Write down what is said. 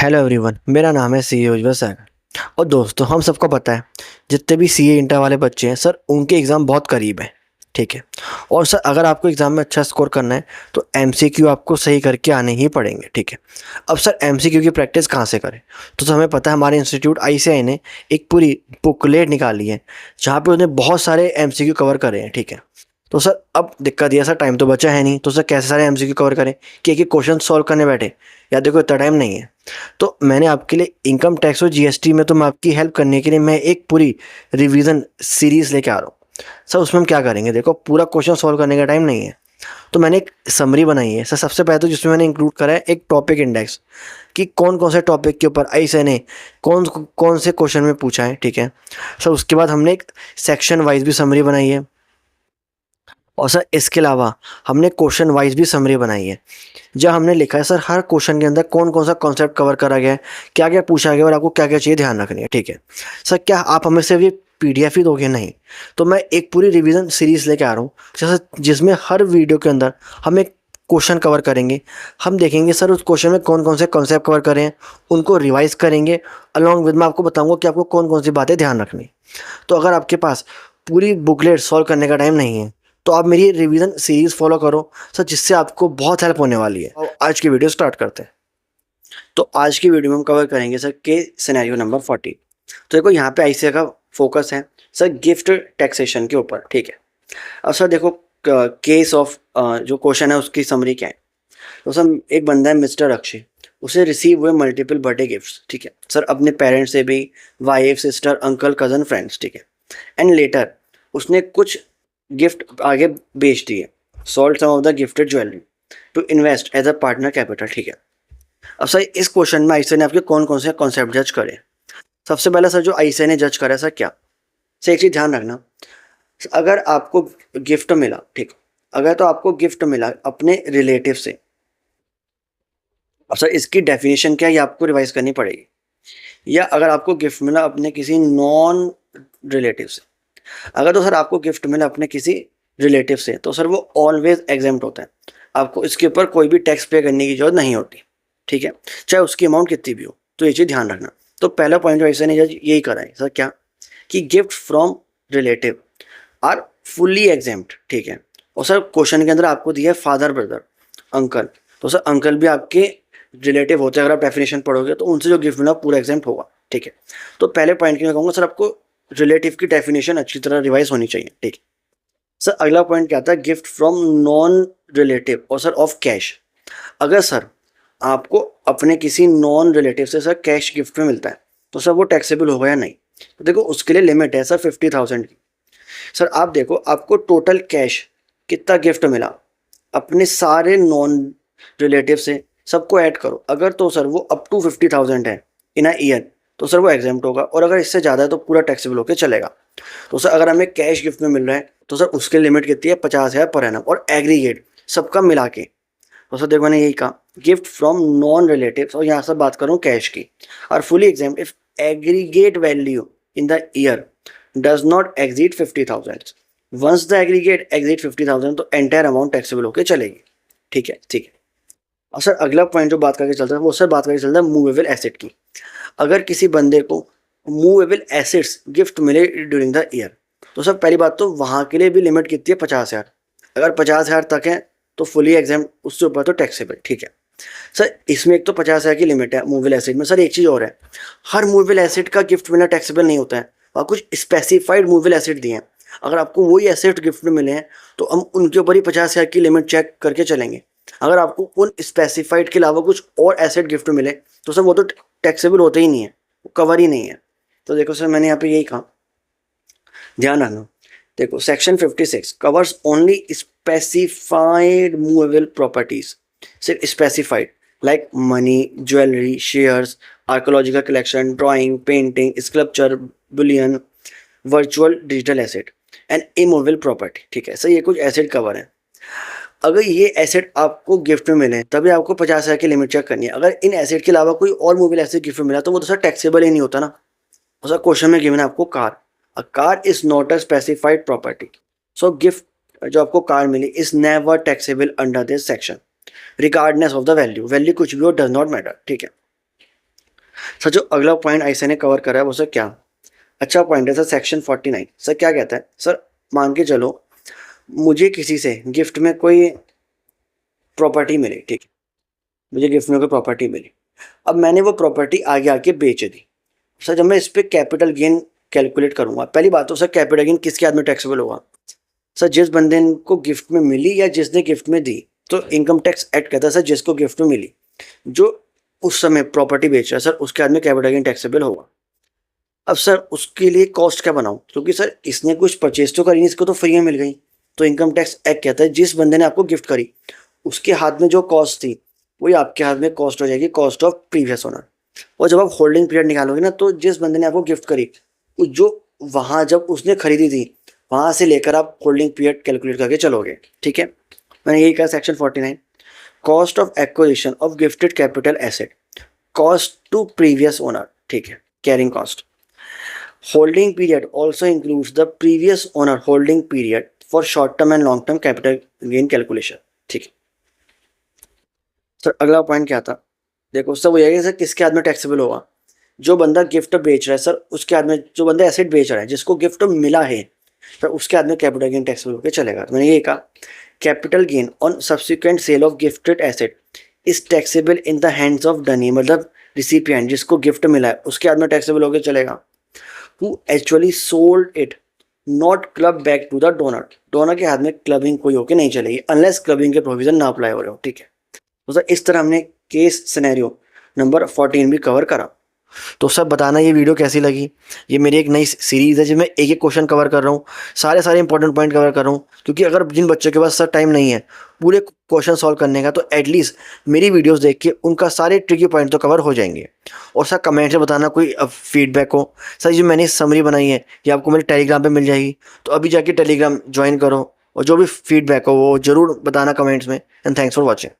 Hello everyone, मेरा नाम है सी ए उज्जवल सर। और दोस्तों, हम सबको पता है जितने भी सी ए इंटर वाले बच्चे हैं सर, उनके एग्ज़ाम बहुत करीब है। ठीक है। और सर, अगर आपको एग्ज़ाम में अच्छा स्कोर करना है तो एमसीक्यू आपको सही करके आने ही पड़ेंगे। ठीक है। अब सर, एमसीक्यू की प्रैक्टिस कहाँ से करें? तो सर, हमें पता है हमारे इंस्टीट्यूट आईसीएआई ने एक पूरी बुकलेट निकाली है जहाँ पे उन्हें बहुत सारे एमसीक्यू कवर करे हैं। ठीक है। तो सर, अब दिक्कत ये सर, टाइम तो बचा है नहीं, तो सर कैसे सारे एमसीक्यू कवर करें कि एक एक क्वेश्चन सॉल्व करने बैठे? या देखो, इतना टाइम नहीं है। तो मैंने आपके लिए इनकम टैक्स और जीएसटी में तो मैं आपकी हेल्प करने के लिए मैं एक पूरी रिवीजन सीरीज़ लेके आ रहा हूँ। सर, उसमें हम क्या करेंगे? देखो, पूरा क्वेश्चन सॉल्व करने का टाइम नहीं है, तो मैंने एक समरी बनाई है सर। सबसे पहले तो जिसमें मैंने इंक्लूड करा है एक टॉपिक इंडेक्स, कि कौन कौन से टॉपिक के ऊपर आईसीएआई ने कौन कौन से क्वेश्चन में पूछा है। ठीक है सर। उसके बाद हमने एक सेक्शन वाइज भी समरी बनाई है, और सर इसके अलावा हमने क्वेश्चन वाइज भी समरी बनाई है, जहाँ हमने लिखा है सर हर क्वेश्चन के अंदर कौन कौन सा कॉन्सेप्ट कवर करा गया है, क्या क्या पूछा गया और आपको क्या क्या चीज़ें ध्यान रखनी है। ठीक है सर। क्या आप हमें सिर्फ ये पीडीएफ ही दोगे? नहीं, तो मैं एक पूरी रिवीजन सीरीज़ लेके आ रहा हूँ, जैसे जिसमें हर वीडियो के अंदर हम एक क्वेश्चन कवर करेंगे। हम देखेंगे सर उस क्वेश्चन में कौन कौन से कॉन्सेप्ट कवर करें हैं, उनको रिवाइज करेंगे। अलॉन्ग विद मैं आपको बताऊंगा कि आपको कौन कौन सी बातें ध्यान रखनी। तो अगर आपके पास पूरी बुकलेट सॉल्व करने का टाइम नहीं है, तो आप मेरी रिवीजन सीरीज़ फॉलो करो सर, जिससे आपको बहुत हेल्प होने वाली है। और आज की वीडियो स्टार्ट करते हैं। तो आज की वीडियो में हम कवर करेंगे सर के सिनेरियो नंबर 40। तो देखो, यहाँ पे आईसीएआई का फोकस है सर गिफ्ट टैक्सेशन के ऊपर। ठीक है। अब सर देखो, केस ऑफ जो क्वेश्चन है उसकी समरी क्या है। तो सर, एक बंदा है मिस्टर अक्षय, उसे रिसीव हुए मल्टीपल बर्थडे गिफ्ट्स। ठीक है सर, अपने पेरेंट्स से भी, wife, sister, uncle, cousin, friends. ठीक है। एंड लेटर उसने कुछ गिफ्ट आगे बेच दिए, sold some of the gifted jewellery to invest as a partner capital. ठीक है। अब सर, इस क्वेश्चन में आईसीएआई ने आपके कौन कौन से कॉन्सेप्ट जज करे? सबसे पहला सर, जो आईसीएआई ने जज करा सर, क्या सर, एक चीज़ ध्यान रखना। अगर आपको गिफ्ट मिला, ठीक, अगर तो आपको गिफ्ट मिला अपने रिलेटिव से, अब सर इसकी डेफिनेशन क्या है, ये आपको रिवाइज करनी पड़ेगी। या अगर आपको गिफ्ट मिला अपने किसी नॉन रिलेटिव से, अगर तो सर आपको गिफ्ट मिला अपने किसी रिलेटिव से, तो सर वो ऑलवेज एग्जेम्प्ट होता है, आपको इसके ऊपर कोई भी टैक्स पे करने की जरूरत नहीं होती। ठीक है, चाहे उसकी अमाउंट कितनी भी हो। तो ये चीज़ ध्यान रखना। तो पहला पॉइंट जो ऐसे नहीं यही करा है सर, क्या कि gift from relative are fully exempt. ठीक है। और सर क्वेश्चन के अंदर आपको दिया है फादर, ब्रदर, अंकल, तो सर अंकल भी आपके रिलेटिव होते हैं। अगर आप डेफिनेशन पढ़ोगे तो उनसे जो गिफ्ट मिला पूरा एग्जेम्प्ट होगा। ठीक है। तो पहले पॉइंट की मैं कहूँगा सर, आपको रिलेटिव की डेफिनेशन अच्छी तरह रिवाइज होनी चाहिए। ठीक है सर। अगला पॉइंट क्या आता है, गिफ्ट फ्रॉम नॉन रिलेटिव और सर ऑफ कैश। अगर सर आपको अपने किसी नॉन रिलेटिव से सर कैश गिफ्ट में मिलता है, तो सर वो टैक्सेबल होगा या नहीं? तो देखो, उसके लिए लिमिट है सर 50,000 की। सर आप देखो, आपको टोटल कैश कितना गिफ्ट मिला अपने सारे नॉन रिलेटिव से, सबको ऐड करो। अगर तो सर वो अप टू 50,000 है इन अ ईयर, तो सर वो एग्जाम्प्ट होगा। और अगर इससे ज़्यादा है तो पूरा टैक्सेबल होकर चलेगा। तो सर अगर हमें कैश गिफ्ट में मिल रहा है, तो सर उसकी लिमिट कितनी है? 50,000 पर एनम, और एग्रीगेट सबका मिला के। तो सर देखो, मैंने यही कहा, गिफ्ट फ्रॉम नॉन रिलेटिव्स, और यहाँ से बात करूँ कैश की, और fully exempt if aggregate value in the year does not exceed 50,000। Once the aggregate exceed 50,000, तो एंटायर अमाउंट टैक्सेबल होकर चलेगी। ठीक है। ठीक है। और सर अगला पॉइंट जो बात करके चलता है, वो सर बात करके चलता है मूवेबल एसेट की। अगर किसी बंदे को मूवेबल एसेट्स गिफ्ट मिले ड्यूरिंग द ईयर, तो सर पहली बात तो वहाँ के लिए भी लिमिट कितनी है? 50,000। अगर 50,000 तक है तो फुली एग्जाम, उससे ऊपर तो टैक्सेबल। ठीक है सर। इसमें एक तो 50,000 की लिमिट है मूवेबल एसेट में। सर एक चीज़ और है, हर मूवेबल एसेट का गिफ्ट मिलना टैक्सेबल नहीं होता है, और कुछ स्पेसिफाइड मूवेबल एसेट दिए हैं। अगर आपको वही एसेट गिफ्ट में मिले हैं, तो हम उनके ऊपर ही 50,000 की लिमिट चेक करके चलेंगे। अगर आपको उन स्पेसिफाइड के अलावा कुछ और एसेट गिफ्ट मिले, तो सर वो तो टैक्सेबल होते ही नहीं है, वो कवर ही नहीं है। तो देखो सर, मैंने यहाँ पे यही कहा, ध्यान रखना। देखो, section 56 covers only specified movable properties. सिर्फ specified, like money, jewellery, shares, archaeological collection, drawing, painting, sculpture, bullion, virtual digital asset and immovable property. ठीक है सर, ये कुछ एसेट कवर है। अगर ये एसेट आपको गिफ्ट में मिले, तभी आपको 50,000 की लिमिट चेक करनी है। अगर इन एसेट के अलावा कोई और मूवेबल एसेट गिफ्ट में मिला, तो वो तो सर टैक्सेबल ही नहीं होता ना। और सर क्वेश्चन में गिवन है आपको car, a car is not a specified property, so gift जो आपको कार मिली is never taxable under this section regardless of the value. Value कुछ भी हो, डज नॉट मैटर। ठीक है सर जो अगला पॉइंट ऐसे ने कवर करा है वो सर क्या अच्छा पॉइंट है सर, सेक्शन 49 सर क्या कहता है सर, मान के चलो मुझे किसी से गिफ्ट में कोई प्रॉपर्टी मिली, ठीक है, मुझे गिफ्ट में कोई प्रॉपर्टी मिली, अब मैंने वो प्रॉपर्टी आगे आके बेच दी। सर जब मैं इस पर कैपिटल गेन कैलकुलेट करूंगा, पहली बात तो सर कैपिटल गेन किसके हाथ में टैक्सेबल होगा? सर जिस बंदे को गिफ्ट में मिली या जिसने गिफ्ट में दी, तो इनकम टैक्स एक्ट कहता है सर जिसको गिफ्ट में मिली, जो उस समय प्रॉपर्टी बेच रहा है सर उसके हाथ में कैपिटल गेन टैक्सेबल होगा। अब सर उसके लिए कॉस्ट क्या बनाऊं, क्योंकि सर इसने कुछ परचेज तो करी नहीं, इसको तो फ्री में मिल गई। तो इनकम टैक्स एक्ट कहता है जिस बंदे ने आपको गिफ्ट करी उसके हाथ में जो कॉस्ट थी वही आपके हाथ में कॉस्ट हो जाएगी, कॉस्ट ऑफ प्रीवियस ओनर। और जब आप होल्डिंग पीरियड निकालोगे ना, तो जिस बंदे ने आपको गिफ्ट करी जो वहाँ जब उसने खरीदी थी वहाँ से लेकर आप होल्डिंग पीरियड कैलकुलेट करके चलोगे, ठीक है। मैंने यही कहा section 49, cost of acquisition of gifted capital asset, cost to previous owner, ठीक है, carrying cost. Holding period also includes the previous owner holding period for short term and long term capital gain calculation, ठीक है। Sir अगला point क्या था, देखो sir वो ये है सर किसके हाथ में टैक्सेबल होगा? जो बंदा गिफ्ट बेच रहा है सर उसके हाथ में, जो बंदा एसेट बेच रहा है जिसको गिफ्ट मिला है सर उसके हाथ में कैपिटल गेन टैक्सेबल होकर चलेगा। तो मैंने ये कहा capital gain on subsequent sale of gifted asset is taxable in the hands of donee, मतलब रिसिपिएंट जिसको गिफ्ट मिला है उसके हाथ में टैक्सेबल होकर चलेगा। Who actually sold it, not club back to the donor, donor के हाथ में क्लबिंग कोई होकर नहीं चलेगी अनलेस क्लबिंग के प्रोविजन ना अप्लाई हो रहे हो, ठीक है। तो सर इस तरह हमने केस सिनेरियो नंबर 14 भी कवर करा। तो सर बताना ये वीडियो कैसी लगी। ये मेरी एक नई सीरीज़ है जिसमें एक एक क्वेश्चन कवर कर रहा हूँ, सारे इंपॉर्टेंट पॉइंट कवर कर रहा हूँ, क्योंकि अगर जिन बच्चों के पास सर टाइम नहीं है पूरे क्वेश्चन सॉल्व करने का, तो एटलीस्ट मेरी वीडियोस देख के उनका सारे ट्रिकी पॉइंट तो कवर हो जाएंगे। और सर कमेंट से बताना कोई फीडबैक हो। सर जो मैंने समरी बनाई है ये आपको मेरे टेलीग्राम पर मिल जाएगी, तो अभी जाके टेलीग्राम ज्वाइन करो और जो भी फीडबैक हो वो ज़रूर बताना कमेंट्स में। And thanks for watching.